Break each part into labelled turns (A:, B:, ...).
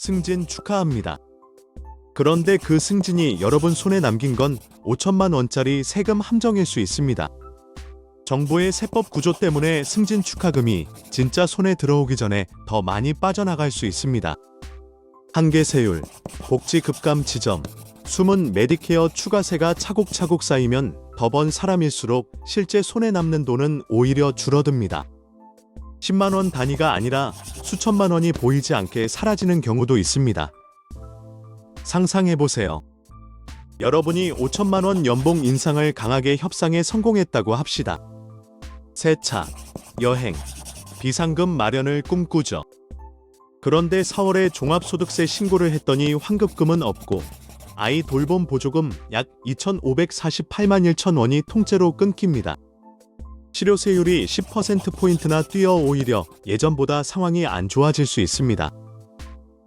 A: 승진 축하합니다. 그런데 그 승진이 여러분 손에 남긴 건 5천만 원짜리 세금 함정일 수 있습니다. 정부의 세법 구조 때문에 승진 축하금이 진짜 손에 들어오기 전에 더 많이 빠져나갈 수 있습니다. 한계세율, 복지 급감 지점, 숨은 메디케어 추가세가 차곡차곡 쌓이면 더 번 사람일수록 실제 손에 남는 돈은 오히려 줄어듭니다. 10만 원 단위가 아니라 수천만 원이 보이지 않게 사라지는 경우도 있습니다. 상상해보세요. 여러분이 5천만 원 연봉 인상을 강하게 협상에 성공했다고 합시다. 새 차, 여행, 비상금 마련을 꿈꾸죠. 그런데 4월에 종합소득세 신고를 했더니 환급금은 없고 아이 돌봄 보조금 약 2,548만 1천 원이 통째로 끊깁니다. 실효세율이 10%포인트나 뛰어 오히려 예전보다 상황이 안 좋아질 수 있습니다.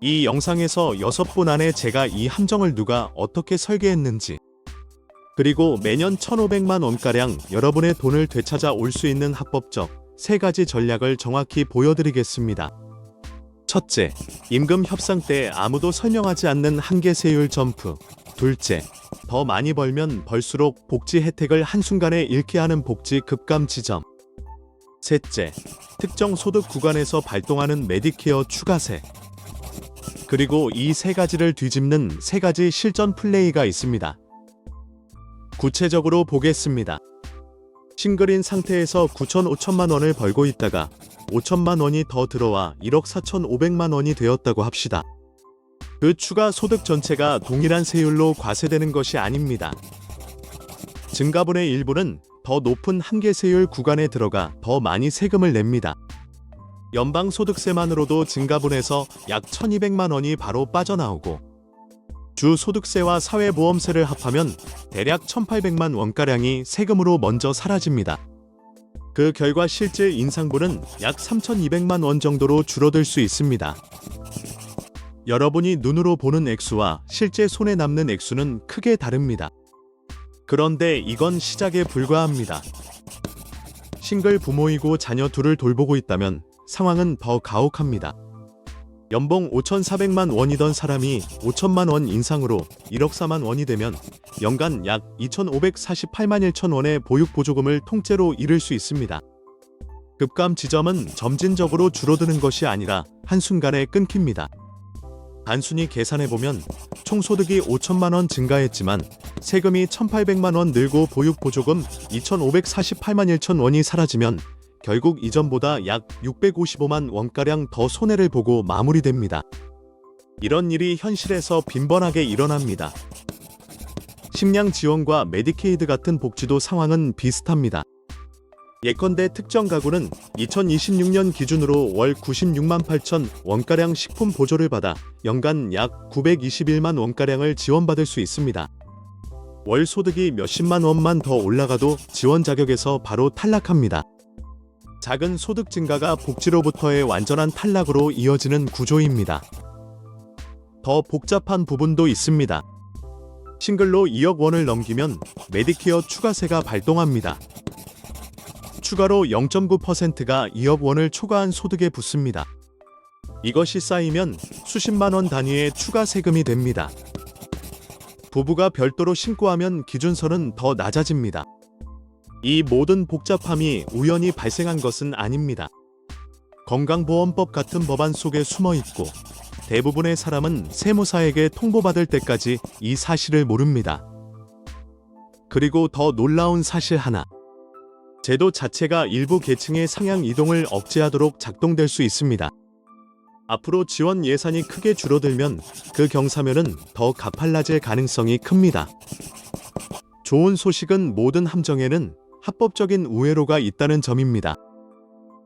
A: 이 영상에서 6분 안에 제가 이 함정을 누가 어떻게 설계했는지, 그리고 매년 1,500만 원가량 여러분의 돈을 되찾아 올 수 있는 합법적 3가지 전략을 정확히 보여드리겠습니다. 첫째, 임금 협상 때 아무도 설명하지 않는 한계세율 점프. 둘째, 더 많이 벌면 벌수록 복지 혜택을 한순간에 잃게 하는 복지 급감 지점. 셋째, 특정 소득 구간에서 발동하는 메디케어 추가세. 그리고 이 3가지를 뒤집는 3가지 실전 플레이가 있습니다. 구체적으로 보겠습니다. 싱글인 상태에서 9,5천만 원을 벌고 있다가 5천만 원이 더 들어와 1억 4,500만 원이 되었다고 합시다. 그 추가 소득 전체가 동일한 세율로 과세되는 것이 아닙니다. 증가분의 일부는 더 높은 한계세율 구간에 들어가 더 많이 세금을 냅니다. 연방소득세만으로도 증가분에서 약 1,200만 원이 바로 빠져나오고 주소득세와 사회보험세를 합하면 대략 1,800만 원가량이 세금으로 먼저 사라집니다. 그 결과 실제 인상분은 약 3,200만 원 정도로 줄어들 수 있습니다. 여러분이 눈으로 보는 액수와 실제 손에 남는 액수는 크게 다릅니다. 그런데 이건 시작에 불과합니다. 싱글 부모이고 자녀 둘을 돌보고 있다면 상황은 더 가혹합니다. 연봉 5,400만 원이던 사람이 5천만 원 인상으로 1억 4만 원이 되면 연간 약 2,548만 1천 원의 보육보조금을 통째로 잃을 수 있습니다. 급감 지점은 점진적으로 줄어드는 것이 아니라 한순간에 끊깁니다. 단순히 계산해보면 총소득이 5천만 원 증가했지만 세금이 1,800만 원 늘고 보육보조금 2,548만 1천 원이 사라지면 결국 이전보다 약 655만 원가량 더 손해를 보고 마무리됩니다. 이런 일이 현실에서 빈번하게 일어납니다. 식량 지원과 메디케이드 같은 복지도 상황은 비슷합니다. 예컨대 특정 가구는 2026년 기준으로 월 96만 8천 원가량 식품 보조를 받아 연간 약 921만 원가량을 지원받을 수 있습니다. 월 소득이 몇십만 원만 더 올라가도 지원 자격에서 바로 탈락합니다. 작은 소득 증가가 복지로부터의 완전한 탈락으로 이어지는 구조입니다. 더 복잡한 부분도 있습니다. 싱글로 2억 원을 넘기면 메디케어 추가세가 발동합니다. 추가로 0.9%가 2억 원을 초과한 소득에 붙습니다. 이것이 쌓이면 수십만 원 단위의 추가 세금이 됩니다. 부부가 별도로 신고하면 기준선은 더 낮아집니다. 이 모든 복잡함이 우연히 발생한 것은 아닙니다. 건강보험법 같은 법안 속에 숨어 있고 대부분의 사람은 세무사에게 통보받을 때까지 이 사실을 모릅니다. 그리고 더 놀라운 사실 하나. 제도 자체가 일부 계층의 상향 이동을 억제하도록 작동될 수 있습니다. 앞으로 지원 예산이 크게 줄어들면 그 경사면은 더 가팔라질 가능성이 큽니다. 좋은 소식은 모든 함정에는 합법적인 우회로가 있다는 점입니다.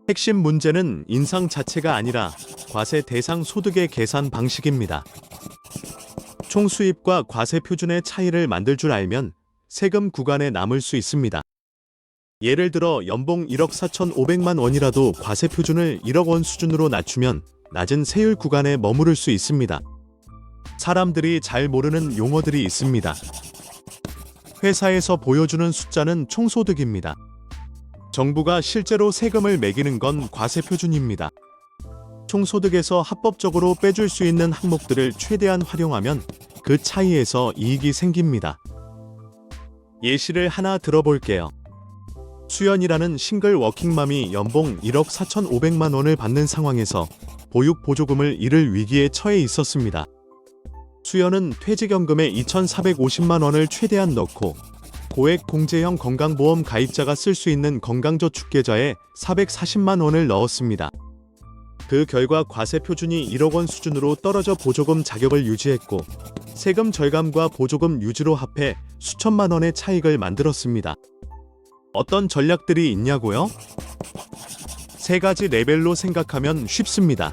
A: 핵심 문제는 인상 자체가 아니라 과세 대상 소득의 계산 방식입니다. 총 수입과 과세 표준의 차이를 만들 줄 알면 세금 구간에 남을 수 있습니다. 예를 들어 연봉 1억 4,500만 원이라도 과세 표준을 1억 원 수준으로 낮추면 낮은 세율 구간에 머무를 수 있습니다. 사람들이 잘 모르는 용어들이 있습니다. 회사에서 보여주는 숫자는 총소득입니다. 정부가 실제로 세금을 매기는 건 과세 표준입니다. 총소득에서 합법적으로 빼줄 수 있는 항목들을 최대한 활용하면 그 차이에서 이익이 생깁니다. 예시를 하나 들어볼게요. 수연이라는 싱글 워킹맘이 연봉 1억 4,500만 원을 받는 상황에서 보육 보조금을 잃을 위기에 처해 있었습니다. 수연은 퇴직연금에 2,450만 원을 최대한 넣고 고액 공제형 건강보험 가입자가 쓸 수 있는 건강저축계좌에 440만 원을 넣었습니다. 그 결과 과세 표준이 1억 원 수준으로 떨어져 보조금 자격을 유지했고 세금 절감과 보조금 유지로 합해 수천만 원의 차익을 만들었습니다. 어떤 전략들이 있냐고요? 세 가지 레벨로 생각하면 쉽습니다.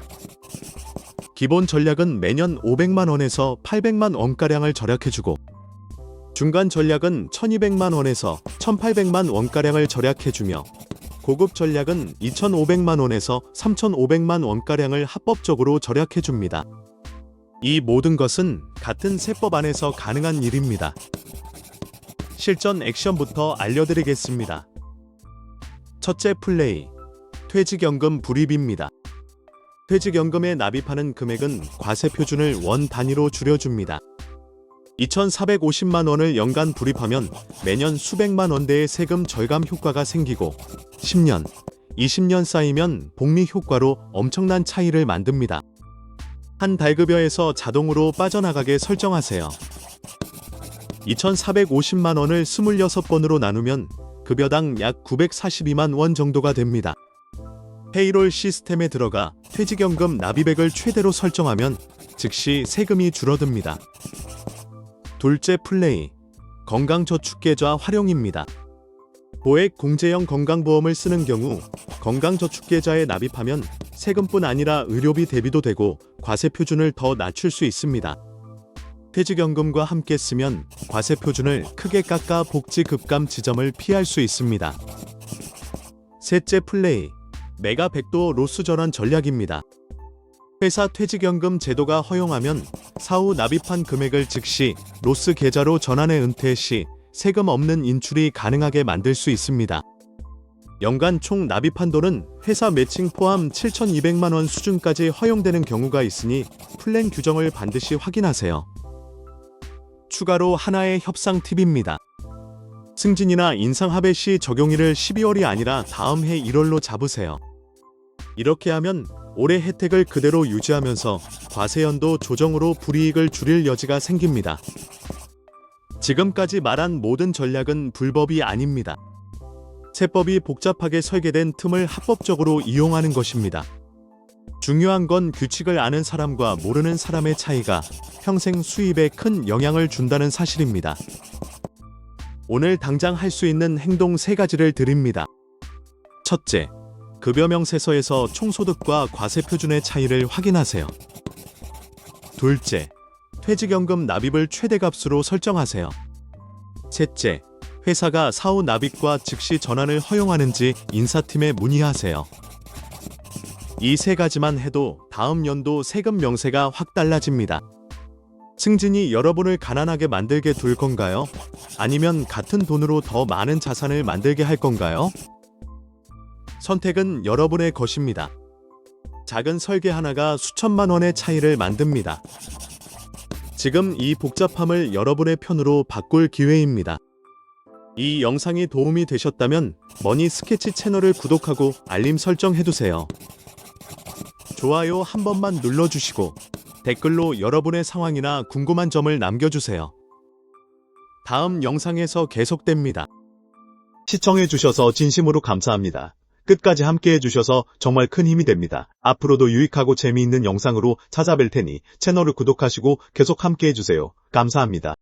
A: 기본 전략은 매년 500만 원에서 800만 원가량을 절약해주고 중간 전략은 1200만 원에서 1800만 원가량을 절약해주며 고급 전략은 2500만 원에서 3500만 원가량을 합법적으로 절약해줍니다. 이 모든 것은 같은 세법 안에서 가능한 일입니다. 실전 액션부터 알려드리겠습니다. 첫째 플레이, 퇴직연금 불입입니다. 퇴직연금에 납입하는 금액은 과세 표준을 원 단위로 줄여줍니다. 2,450만 원을 연간 불입하면 매년 수백만 원대의 세금 절감 효과가 생기고 10년, 20년 쌓이면 복리 효과로 엄청난 차이를 만듭니다. 한 달급여에서 자동으로 빠져나가게 설정하세요. 2,450만 원을 26번으로 나누면 급여당 약 942만 원 정도가 됩니다. 페이롤 시스템에 들어가 퇴직연금 납입액을 최대로 설정하면 즉시 세금이 줄어듭니다. 둘째 플레이, 건강저축계좌 활용입니다. 고액 공제형 건강보험을 쓰는 경우 건강저축계좌에 납입하면 세금뿐 아니라 의료비 대비도 되고 과세 표준을 더 낮출 수 있습니다. 퇴직연금과 함께 쓰면 과세 표준을 크게 깎아 복지 급감 지점을 피할 수 있습니다. 셋째 플레이, 메가 백도 로스 전환 전략입니다. 회사 퇴직연금 제도가 허용하면 사후 납입한 금액을 즉시 로스 계좌로 전환해 은퇴 시 세금 없는 인출이 가능하게 만들 수 있습니다. 연간 총 납입한 돈은 회사 매칭 포함 7,200만 원 수준까지 허용되는 경우가 있으니 플랜 규정을 반드시 확인하세요. 추가로 하나의 협상 팁입니다. 승진이나 인상합의 시 적용일을 12월이 아니라 다음 해 1월로 잡으세요. 이렇게 하면 올해 혜택을 그대로 유지하면서 과세연도 조정으로 불이익을 줄일 여지가 생깁니다. 지금까지 말한 모든 전략은 불법이 아닙니다. 세법이 복잡하게 설계된 틈을 합법적으로 이용하는 것입니다. 중요한 건 규칙을 아는 사람과 모르는 사람의 차이가 평생 수입에 큰 영향을 준다는 사실입니다. 오늘 당장 할 수 있는 행동 3가지를 드립니다. 첫째, 급여명세서에서 총소득과 과세 표준의 차이를 확인하세요. 둘째, 퇴직연금 납입을 최대값으로 설정하세요. 셋째, 회사가 사후 납입과 즉시 전환을 허용하는지 인사팀에 문의하세요. 이 3가지만 해도 다음 연도 세금 명세가 확 달라집니다. 승진이 여러분을 가난하게 만들게 둘 건가요? 아니면 같은 돈으로 더 많은 자산을 만들게 할 건가요? 선택은 여러분의 것입니다. 작은 설계 하나가 수천만 원의 차이를 만듭니다. 지금 이 복잡함을 여러분의 편으로 바꿀 기회입니다. 이 영상이 도움이 되셨다면 머니 스케치 채널을 구독하고 알림 설정해두세요. 좋아요 한 번만 눌러주시고 댓글로 여러분의 상황이나 궁금한 점을 남겨주세요. 다음 영상에서 계속됩니다. 시청해주셔서 진심으로 감사합니다. 끝까지 함께해주셔서 정말 큰 힘이 됩니다. 앞으로도 유익하고 재미있는 영상으로 찾아뵐 테니 채널을 구독하시고 계속 함께해주세요. 감사합니다.